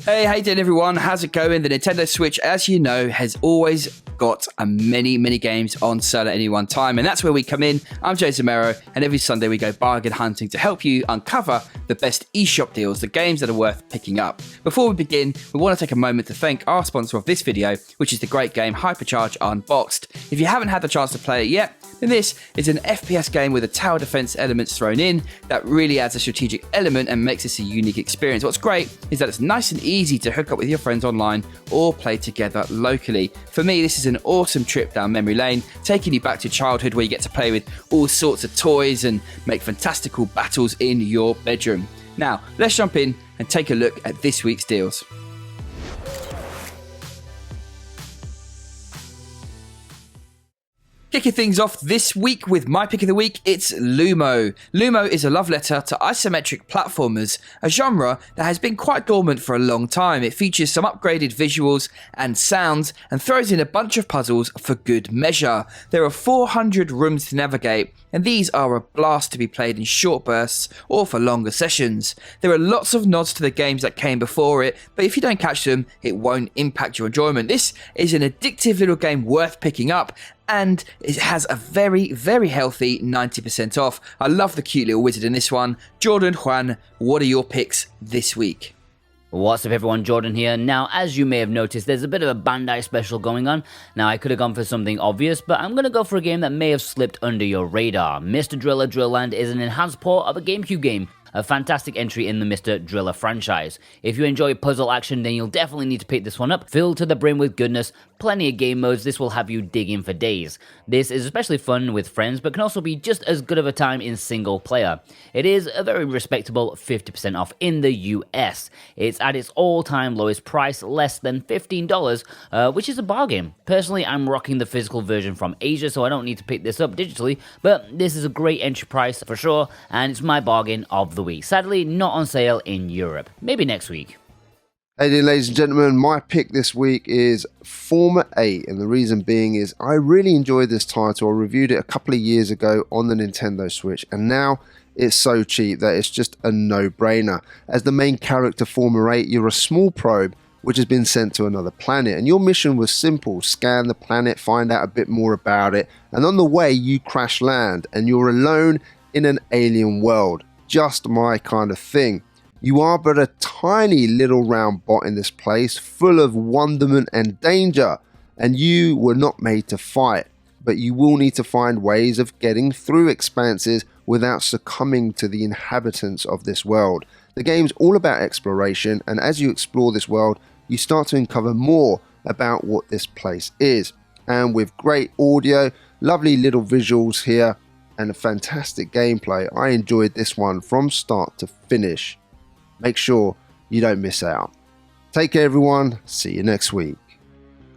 Hey, how you doing everyone? How's it going? The Nintendo Switch, as you know, has always got many games on sale at any one time, and that's where we come in. I'm Jay Zamero, and every Sunday we go bargain hunting to help you uncover the best eShop deals, the games that are worth picking up. Before we begin, we want to take a moment to thank our sponsor of this video, which is the great game Hypercharge Unboxed. If you haven't had the chance to play it yet, then this is an FPS game with a tower defense elements thrown in that really adds a strategic element and makes this a unique experience. What's great is that it's nice and easy to hook up with your friends online or play together locally. For me, this is an awesome trip down memory lane, taking you back to childhood where you get to play with all sorts of toys and make fantastical battles in your bedroom. Now, let's jump in and take a look at this week's deals. Kicking things off this week with my pick of the week, it's Lumo. Lumo is a love letter to isometric platformers, a genre that has been quite dormant for a long time. It features some upgraded visuals and sounds and throws in a bunch of puzzles for good measure. There are 400 rooms to navigate, and these are a blast to be played in short bursts or for longer sessions. There are lots of nods to the games that came before it, but if you don't catch them, it won't impact your enjoyment. This is an addictive little game worth picking up, and it has a very healthy 90% off. I love the cute little wizard in this one. Jordan, Juan, what are your picks this week? What's up everyone, Jordan here. Now, as you may have noticed, there's a bit of a Bandai special going on. Now, I could have gone for something obvious, but I'm going to go for a game that may have slipped under your radar. Mr. Driller DrillLand is an enhanced port of a GameCube game, a fantastic entry in the Mr. Driller franchise. If you enjoy puzzle action, then you'll definitely need to pick this one up. Filled to the brim with goodness, plenty of game modes, this will have you digging for days. This is especially fun with friends, but can also be just as good of a time in single player. It is a very respectable 50% off in the US. It's at its all-time lowest price, less than $15, which is a bargain. Personally, I'm rocking the physical version from Asia, so I don't need to pick this up digitally, but this is a great entry price for sure, and it's my bargain of the week. Sadly, not on sale in Europe. Maybe next week. Hey there, ladies and gentlemen, my pick this week is Forma 8, and the reason being is I really enjoyed this title. I reviewed it a couple of years ago on the Nintendo Switch, and now it's so cheap that it's just a no-brainer. As the main character, Forma 8, you're a small probe which has been sent to another planet, and your mission was simple: scan the planet, find out a bit more about it, and on the way you crash land and you're alone in an alien world. Just my kind of thing. You are but a tiny little round bot in this place, full of wonderment and danger, and you were not made to fight, but you will need to find ways of getting through expanses without succumbing to the inhabitants of this world. The game's all about exploration, and as you explore this world, you start to uncover more about what this place is. And with great audio, lovely little visuals here, and a fantastic gameplay, I enjoyed this one from start to finish. Make sure you don't miss out. Take care everyone, see you next week.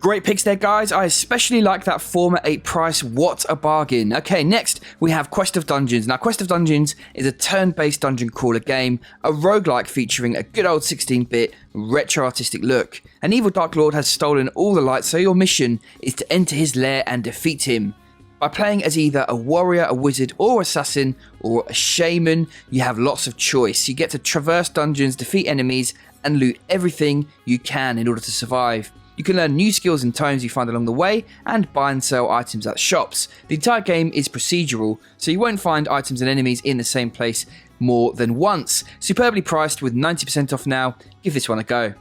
Great picks there, guys. I especially like that Forma 8 price. What a bargain. Okay, next we have Quest of Dungeons. Now, Quest of Dungeons is a turn-based dungeon crawler game, a roguelike featuring a good old 16-bit retro artistic look. An evil Dark Lord has stolen all the light, so your mission is to enter his lair and defeat him. By playing as either a warrior, a wizard, or assassin, or a shaman, you have lots of choice. You get to traverse dungeons, defeat enemies, and loot everything you can in order to survive. You can learn new skills and tomes you find along the way, and buy and sell items at shops. The entire game is procedural, so you won't find items and enemies in the same place more than once. Superbly priced with 90% off now. Give this one a go.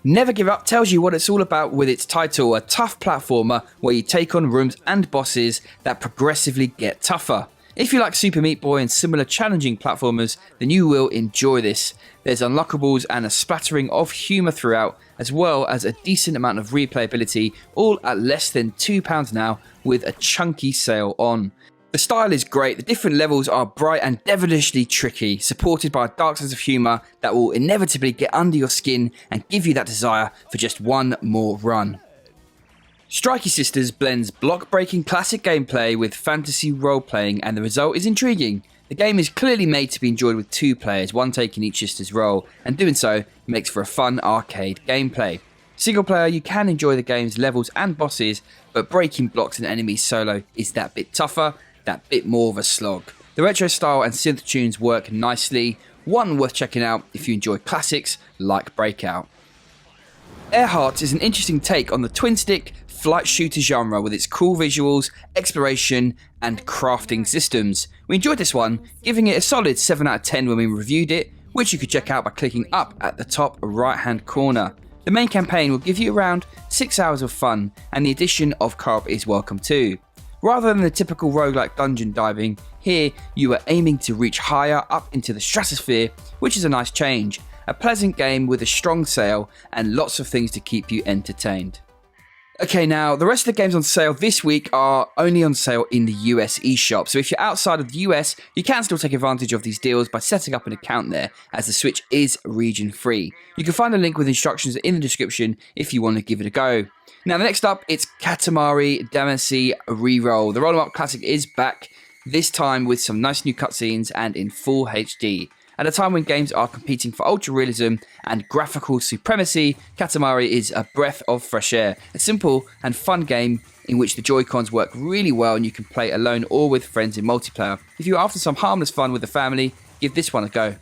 Never Give Up tells you what it's all about with its title, a tough platformer where you take on rooms and bosses that progressively get tougher. If you like Super Meat Boy and similar challenging platformers, then you will enjoy this. There's unlockables and a splattering of humour throughout, as well as a decent amount of replayability, all at less than £2 now with a chunky sale on. The style is great, the different levels are bright and devilishly tricky, supported by a dark sense of humour that will inevitably get under your skin and give you that desire for just one more run. Strikey Sisters blends block-breaking classic gameplay with fantasy role-playing, and the result is intriguing. The game is clearly made to be enjoyed with two players, one taking each sister's role, and doing so makes for a fun arcade gameplay. Single player, you can enjoy the game's levels and bosses, but breaking blocks and enemies solo is that bit tougher, that bit more of a slog. The retro style and synth tunes work nicely, one worth checking out if you enjoy classics like Breakout. Airheart is an interesting take on the twin-stick flight shooter genre with its cool visuals, exploration, and crafting systems. We enjoyed this one, giving it a solid 7 out of 10 when we reviewed it, which you could check out by clicking up at the top right-hand corner. The main campaign will give you around 6 hours of fun, and the addition of co-op is welcome too. Rather than the typical roguelike dungeon diving, here you are aiming to reach higher up into the stratosphere, which is a nice change. A pleasant game with a strong sale and lots of things to keep you entertained. Okay, now the rest of the games on sale this week are only on sale in the US eShop. So if you're outside of the US, you can still take advantage of these deals by setting up an account there, as the Switch is region free. You can find a link with instructions in the description if you want to give it a go. Now, the next up, it's Katamari Damacy REROLL. The roll 'em up classic is back, this time with some nice new cutscenes and in full HD. At a time when games are competing for ultra realism and graphical supremacy, Katamari is a breath of fresh air. A simple and fun game in which the Joy-Cons work really well and you can play alone or with friends in multiplayer. If you're after some harmless fun with the family, give this one a go.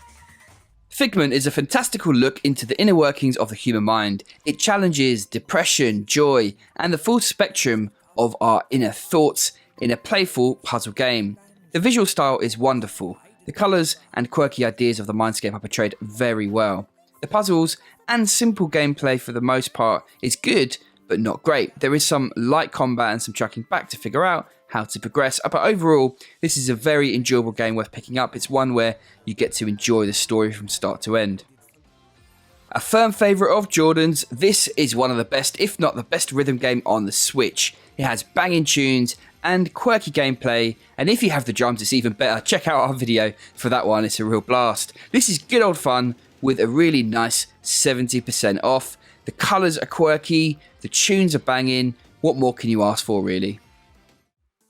Figment is a fantastical look into the inner workings of the human mind. It challenges depression, joy, and the full spectrum of our inner thoughts in a playful puzzle game. The visual style is wonderful. The colours and quirky ideas of the mindscape are portrayed very well. The puzzles and simple gameplay for the most part is good, but not great. There is some light combat and some tracking back to figure out how to progress. But overall, this is a very enjoyable game worth picking up. It's one where you get to enjoy the story from start to end. A firm favourite of Jordan's, this is one of the best, if not the best rhythm game on the Switch. It has banging tunes and quirky gameplay, and if you have the drums it's even better. Check out our video for that one, it's a real blast. This is good old fun with a really nice 70% off. The colours are quirky, the tunes are banging, what more can you ask for really?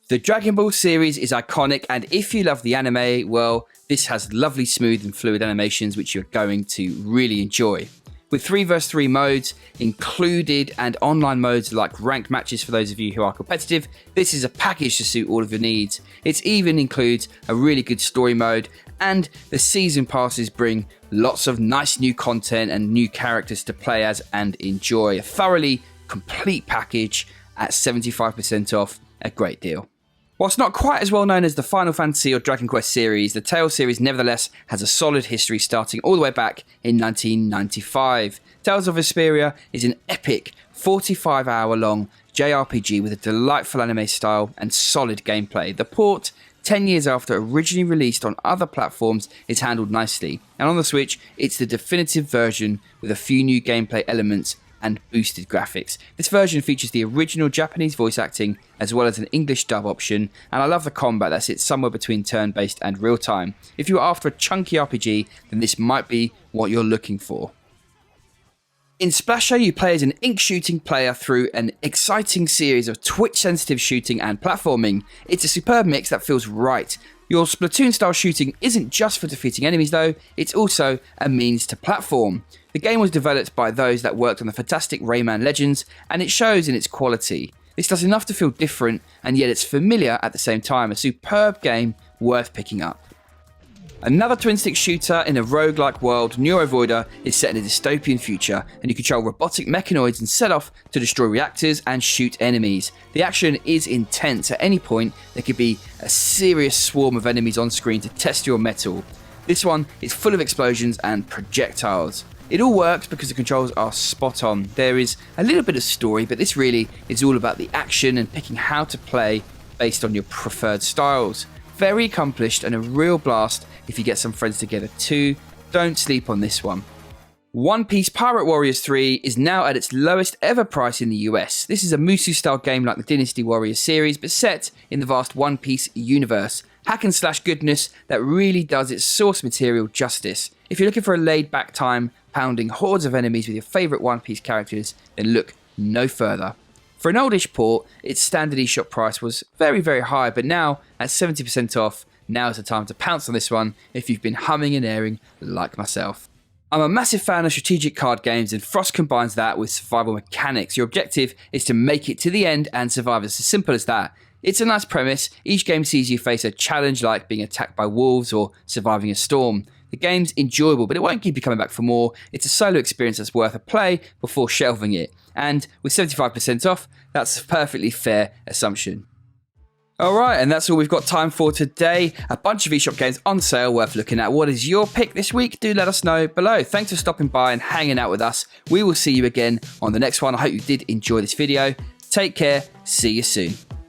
The Dragon Ball series is iconic, and if you love the anime, well, this has lovely smooth and fluid animations which you're going to really enjoy. With 3 vs 3 modes included and online modes like ranked matches for those of you who are competitive, this is a package to suit all of your needs. It even includes a really good story mode, and the season passes bring lots of nice new content and new characters to play as and enjoy. A thoroughly complete package at 75% off, a great deal. Whilst not quite as well known as the Final Fantasy or Dragon Quest series, the Tales series nevertheless has a solid history starting all the way back in 1995. Tales of Vesperia is an epic 45-hour-long JRPG with a delightful anime style and solid gameplay. The port, 10 years after originally released on other platforms, is handled nicely, and on the Switch, it's the definitive version with a few new gameplay elements and boosted graphics. This version features the original Japanese voice acting as well as an English dub option, and I love the combat that sits somewhere between turn-based and real-time. If you're after a chunky RPG, then this might be what you're looking for. In Splasher, you play as an ink shooting player through an exciting series of twitch-sensitive shooting and platforming. It's a superb mix that feels right. Your Splatoon-style shooting isn't just for defeating enemies though, it's also a means to platform. The game was developed by those that worked on the fantastic Rayman Legends, and it shows in its quality. This does enough to feel different, and yet it's familiar at the same time. A superb game worth picking up. Another twin-stick shooter in a roguelike world, NeuroVoider is set in a dystopian future, and you control robotic mechanoids and set off to destroy reactors and shoot enemies. The action is intense. At any point, there could be a serious swarm of enemies on screen to test your mettle. This one is full of explosions and projectiles. It all works because the controls are spot on. There is a little bit of story, but this really is all about the action and picking how to play based on your preferred styles. Very accomplished and a real blast if you get some friends together too. Don't sleep on this one. One Piece Pirate Warriors 3 is now at its lowest ever price in the US. This is a Musu style game like the Dynasty Warriors series, but set in the vast One Piece universe. Hack and slash goodness that really does its source material justice. If you're looking for a laid back time, pounding hordes of enemies with your favourite One Piece characters, then look no further. For an oldish port, its standard eShop price was very, very high, but now at 70% off, now is the time to pounce on this one if you've been humming and airing like myself. I'm a massive fan of strategic card games, and Frost combines that with survival mechanics. Your objective is to make it to the end and survive. It's as simple as that. It's a nice premise. Each game sees you face a challenge like being attacked by wolves or surviving a storm. The game's enjoyable, but it won't keep you coming back for more. It's a solo experience that's worth a play before shelving it. And with 75% off, that's a perfectly fair assumption. Alright, and that's all we've got time for today. A bunch of eShop games on sale worth looking at. What is your pick this week? Do let us know below. Thanks for stopping by and hanging out with us. We will see you again on the next one. I hope you did enjoy this video. Take care. See you soon.